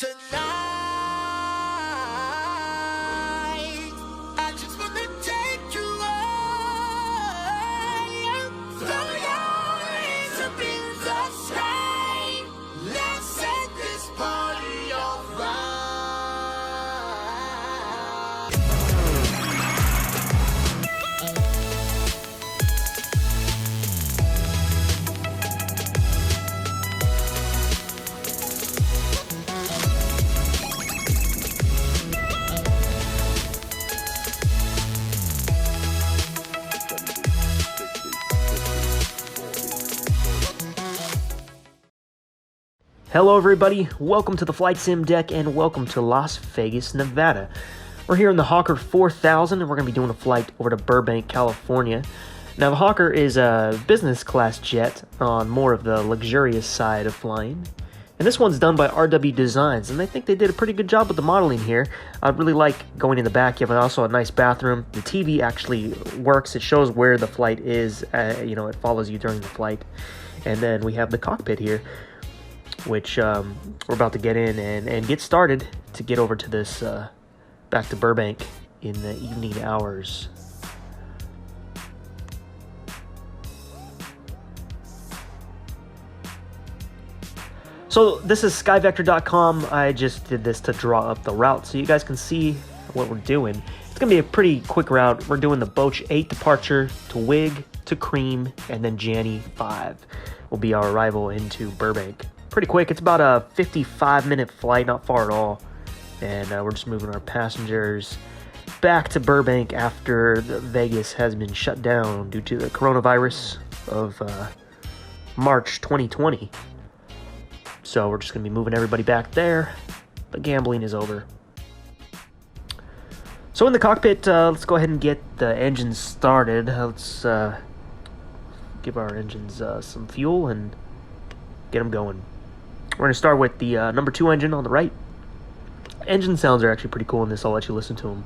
Tonight, I just wanna take you high. Throw your hands up in the sky. Let's set this party on fire. Hello everybody, welcome to the Flight Sim Deck and welcome to Las Vegas, Nevada. We're here in the Hawker 4000 and we're going to be doing a flight over to Burbank, California. Now the Hawker is a business class jet on more of the luxurious side of flying. And this one's done by RWDesigns and I think they did a pretty good job with the modeling here. I really like going in the back. You have also a nice bathroom. The TV actually works. It shows where the flight is. It follows you during the flight. And then we have the cockpit here, which we're about to get in and get started to get over to this, back to Burbank in the evening hours. So this is skyvector.com. I just did this to draw up the route so you guys can see what we're doing. It's going to be a pretty quick route. We're doing the Boch 8 departure to Wig to Cream, and then Janney 5 will be our arrival into Burbank. Pretty quick. It's about a 55-minute flight, not far at all. And we're just moving our passengers back to Burbank after Vegas has been shut down due to the coronavirus of March 2020. So we're just going to be moving everybody back there. The gambling is over. So in the cockpit, let's go ahead and get the engines started. Let's give our engines some fuel and get them going. We're going to start with the number 2 engine on the right. Engine sounds are actually pretty cool in this. I'll let you listen to them.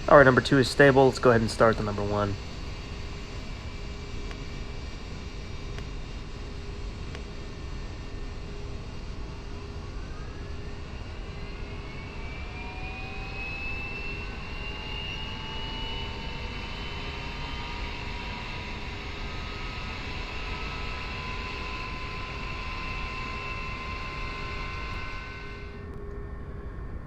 Alright, number 2 is stable. Let's go ahead and start the number 1.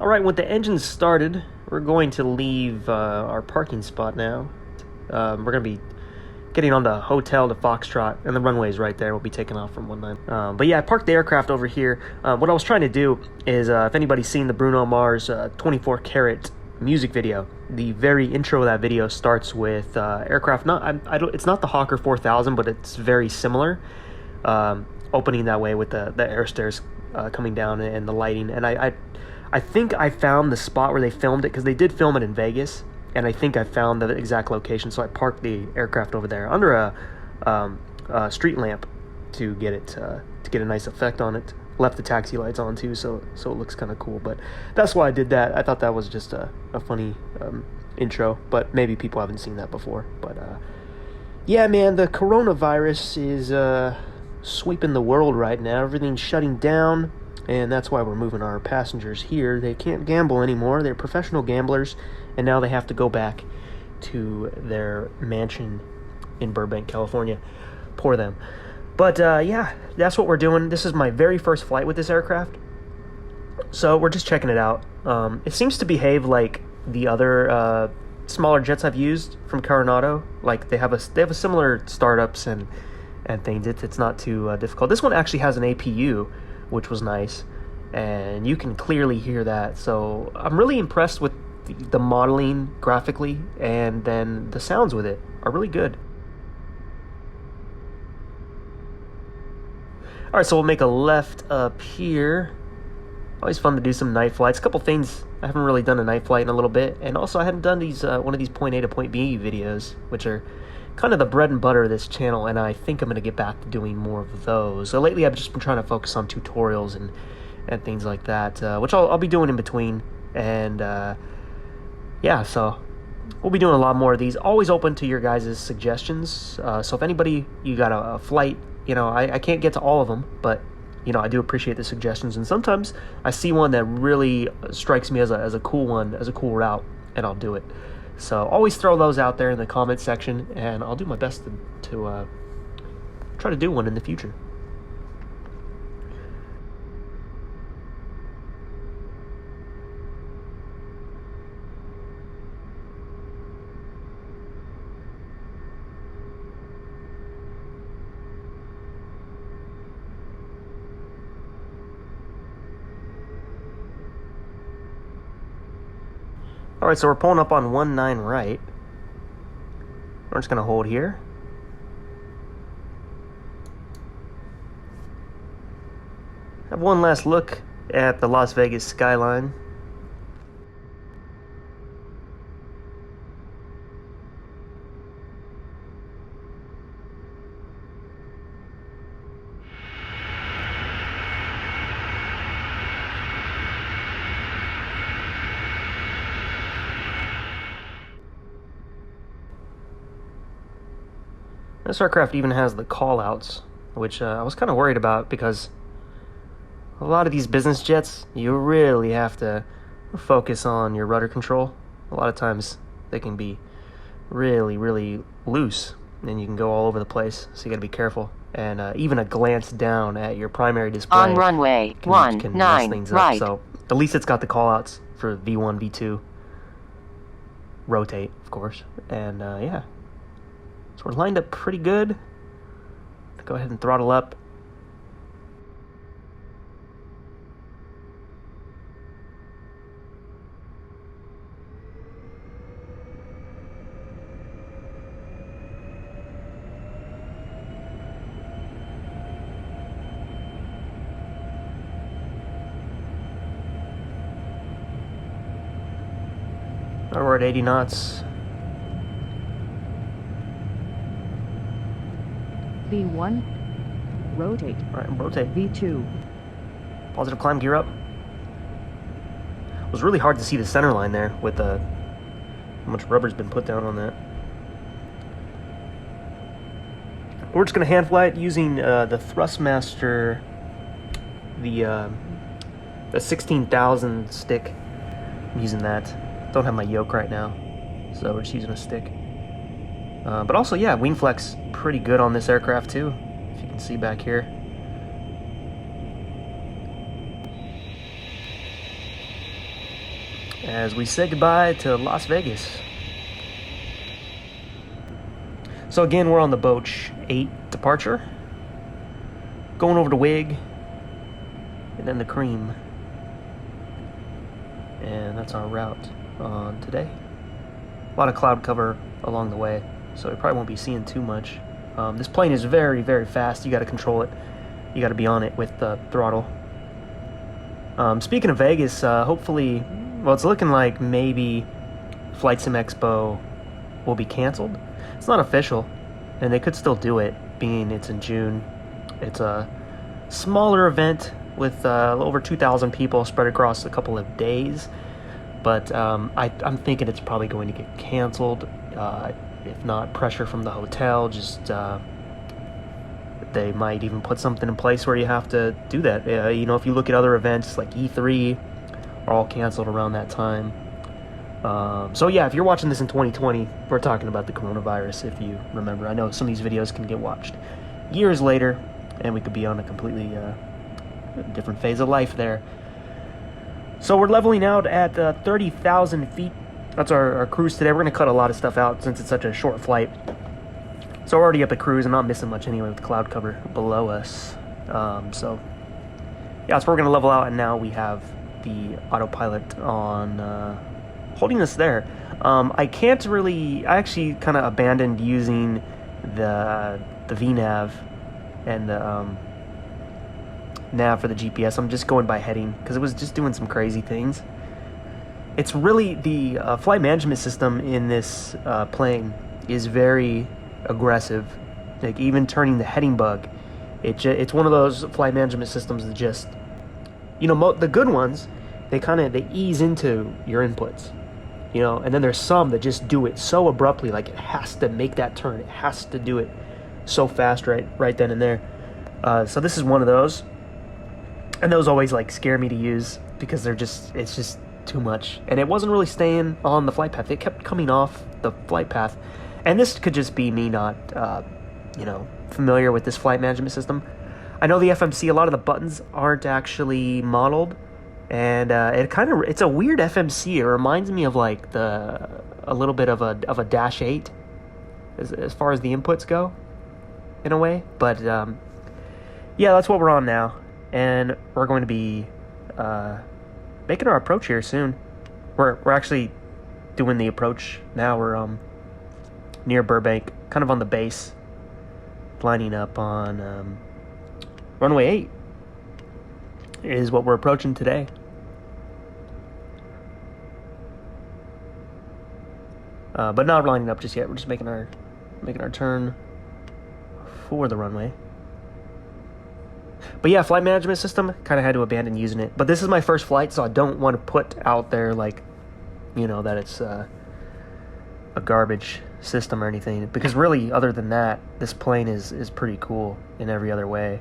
Alright, with the engines started, we're going to leave our parking spot now. We're going to be getting on the hotel to Foxtrot, and the runway is right there. We'll be taking off from 19. But yeah, I parked the aircraft over here. What I was trying to do is, if anybody's seen the Bruno Mars 24 karat music video, the very intro of that video starts with aircraft. It's not the Hawker 4000, but it's very similar. Opening that way with the air stairs coming down and the lighting, and I think I found the spot where they filmed it, because they did film it in Vegas, and I think I found the exact location, so I parked the aircraft over there under a street lamp to get a nice effect on it. Left the taxi lights on too, so it looks kind of cool, but that's why I did that. I thought that was just a funny intro, but maybe people haven't seen that before. But yeah, man, the coronavirus is sweeping the world right now. Everything's shutting down. And that's why we're moving our passengers here. They can't gamble anymore. They're professional gamblers, and now they have to go back to their mansion in Burbank, California. Poor them. But yeah, that's what we're doing. This is my very first flight with this aircraft. So we're just checking it out. It seems to behave like the other smaller jets I've used from Coronado. Like they have a similar startups and things. It's not too difficult. This one actually has an APU, which was nice, and you can clearly hear that. So I'm really impressed with the modeling graphically, and then the sounds with it are really good. All right, so we'll make a left up here. Always fun to do some night flights. A couple things, I haven't really done a night flight in a little bit, and also I hadn't done these one of these point A to point B videos, which are kind of the bread and butter of this channel, and I think I'm going to get back to doing more of those. So lately I've just been trying to focus on tutorials and things like that, which I'll be doing in between. And yeah, so we'll be doing a lot more of these. Always open to your guys' suggestions. So if anybody, you got a flight, you know, I can't get to all of them, but you know, I do appreciate the suggestions, and sometimes I see one that really strikes me as a cool one, as a cool route, and I'll do it. So always throw those out there in the comment section, and I'll do my best to try to do one in the future. Alright, so we're pulling up on 19 right. We're just going to hold here. Have one last look at the Las Vegas skyline. This aircraft even has the call-outs, which I was kind of worried about, because a lot of these business jets, you really have to focus on your rudder control. A lot of times they can be really, really loose, and you can go all over the place, so you got to be careful. And even a glance down at your primary display on runway can mess 19 things right. up. So at least it's got the call-outs for V1, V2, rotate, of course, and yeah. So we're lined up pretty good. Go ahead and throttle up. Now we're at 80 knots. V1, rotate. All right, rotate. V2. Positive climb, gear up. It was really hard to see the center line there with how much rubber's been put down on that. We're just going to hand fly it using the Thrustmaster, the 16,000 stick. I'm using that. Don't have my yoke right now, so we're just using a stick. But also, yeah, wing flex pretty good on this aircraft too, if you can see back here. As we say goodbye to Las Vegas. So again, we're on the Boach 8 departure. Going over to Wig, and then the Cream. And that's our route on today. A lot of cloud cover along the way, so we probably won't be seeing too much. This plane is very, very fast. You got to control it. You got to be on it with the throttle. Speaking of Vegas, hopefully, well, it's looking like maybe Flight Sim Expo will be canceled. It's not official, and they could still do it, being it's in June. It's a smaller event with over 2,000 people spread across a couple of days. But I'm thinking it's probably going to get canceled. If not, pressure from the hotel. Just they might even put something in place where you have to do that. You know, if you look at other events like E3, are all canceled around that time. So yeah, if you're watching this in 2020, we're talking about the coronavirus. If you remember, I know some of these videos can get watched years later, and we could be on a completely different phase of life there. So we're leveling out at 30,000 feet. That's our cruise today. We're going to cut a lot of stuff out since it's such a short flight. So we're already up at cruise. I'm not missing much anyway with the cloud cover below us. So yeah, so we're going to level out, and now we have the autopilot on holding us there. I can't really... I actually kind of abandoned using the VNav and the nav for the GPS. I'm just going by heading because it was just doing some crazy things. It's really... the flight management system in this plane is very aggressive. Like, even turning the heading bug, it's one of those flight management systems that just... You know, the good ones, they ease into your inputs. You know, and then there's some that just do it so abruptly, like it has to make that turn. It has to do it so fast right then and there. So this is one of those. And those always like scare me to use because it's just too much. And it wasn't really staying on the flight path. It kept coming off the flight path. And this could just be me not, you know, familiar with this flight management system. I know the FMC, a lot of the buttons aren't actually modeled. And it's a weird FMC. It reminds me of like a little bit of a Dash 8 as far as the inputs go, in a way. But yeah, that's what we're on now, and we're going to be making our approach here soon. We're actually doing the approach now. We're near Burbank, kind of on the base, lining up on runway 8. Is what we're approaching today. But not lining up just yet. We're just making our turn for the runway. But yeah, flight management system, kind of had to abandon using it. But this is my first flight, so I don't want to put out there like, you know, that it's a garbage system or anything. Because really, other than that, this plane is pretty cool in every other way.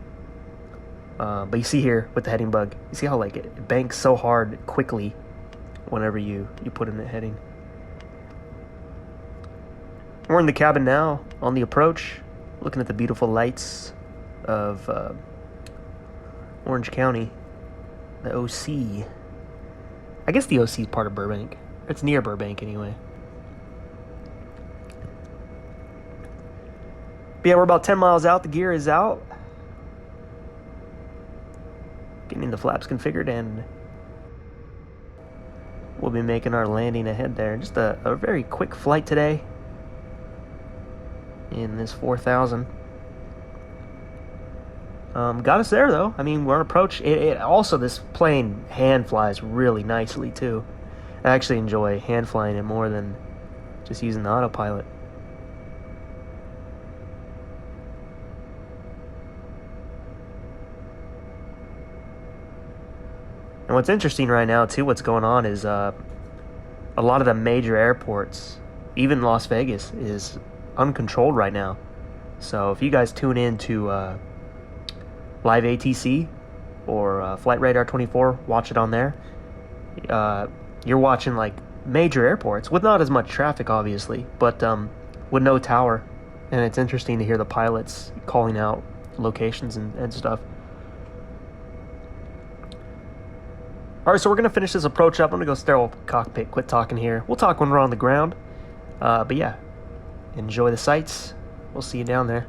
But you see here with the heading bug, you see how like it banks so hard quickly whenever you put in the heading. We're in the cabin now on the approach, looking at the beautiful lights of Orange County, the OC. I guess the OC is part of Burbank. It's near Burbank anyway. But yeah, we're about 10 miles out. The gear is out. Getting the flaps configured, and we'll be making our landing ahead there. Just a very quick flight today in this 4000. Got us there though. I mean, we're on approach. Also, this plane hand flies really nicely too. I actually enjoy hand flying it more than just using the autopilot. And what's interesting right now, too, what's going on is a lot of the major airports, even Las Vegas, is uncontrolled right now. So if you guys tune in to Live ATC or Flight Radar 24, watch it on there. You're watching like major airports with not as much traffic, obviously, but with no tower. And it's interesting to hear the pilots calling out locations and stuff. Alright, so we're going to finish this approach up. I'm going to go sterile cockpit, quit talking here. We'll talk when we're on the ground. But yeah, enjoy the sights. We'll see you down there.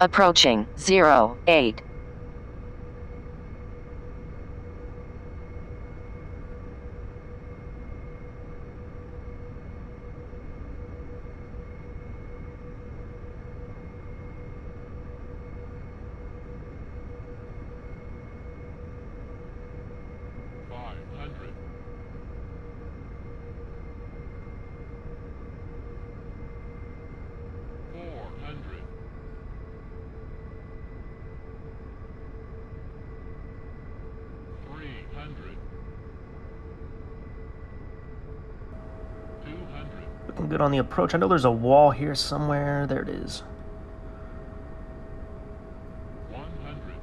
Approaching 08. Looking good on the approach. I know there's a wall here somewhere. There it is. 100.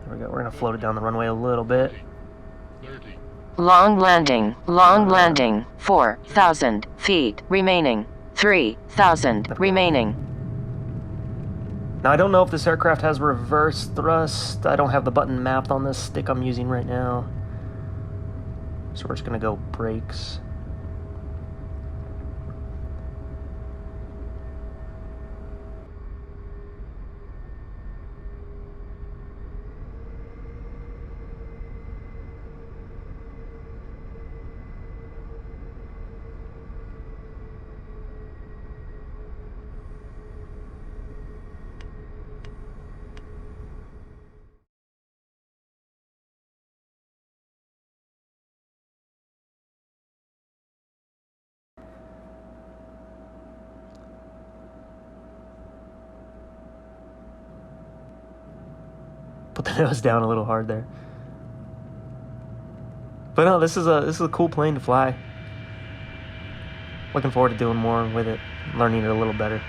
There we go. We're going to float it down the runway a little bit. 30. Long landing, 4,000 feet remaining, 3,000 remaining. Now, I don't know if this aircraft has reverse thrust. I don't have the button mapped on this stick I'm using right now. So we're just going to go brakes. Put the nose down a little hard there. But no, this is a cool plane to fly. Looking forward to doing more with it, learning it a little better.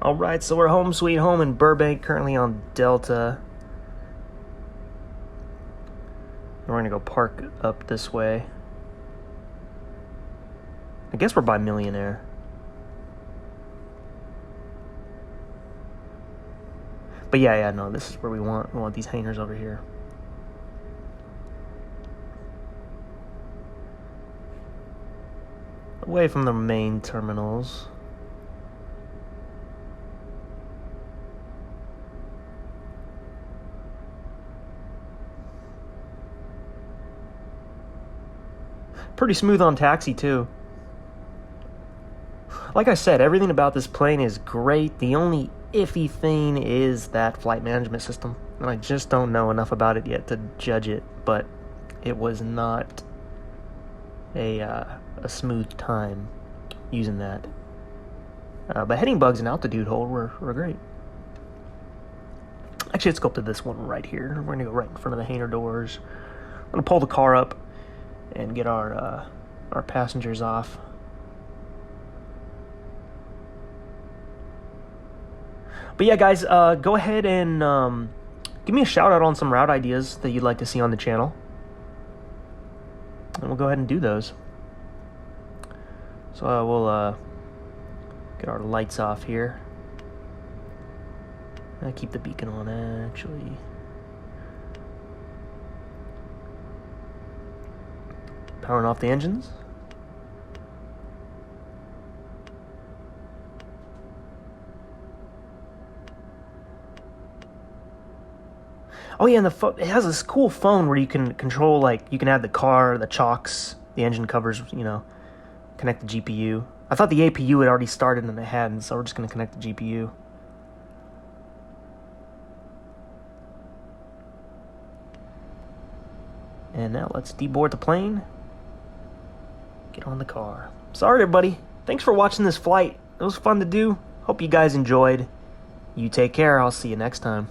Alright, so we're home sweet home in Burbank, currently on Delta. We're gonna go park up this way. I guess we're by Millionaire. But yeah, no, this is where we want. We want these hangars over here. Away from the main terminals. Pretty smooth on taxi too. Like I said, everything about this plane is great. The only iffy thing is that flight management system, and I just don't know enough about it yet to judge it. But it was not a smooth time using that. But heading bugs and altitude hold were great. Actually, let's go up to this one right here. We're gonna go right in front of the hangar doors. I'm gonna pull the car up and get our passengers off. But yeah, guys, go ahead and give me a shout out on some route ideas that you'd like to see on the channel, and we'll go ahead and do those. So we'll get our lights off here. I keep the beacon on, actually. Powering off the engines. Oh yeah, and it has this cool phone where you can control, like, you can add the car, the chocks, the engine covers, you know, connect the GPU. I thought the APU had already started and it hadn't, so we're just going to connect the GPU. And now let's deboard the plane. Get on the car. Sorry, everybody. Thanks for watching this flight. It was fun to do. Hope you guys enjoyed. You take care. I'll see you next time.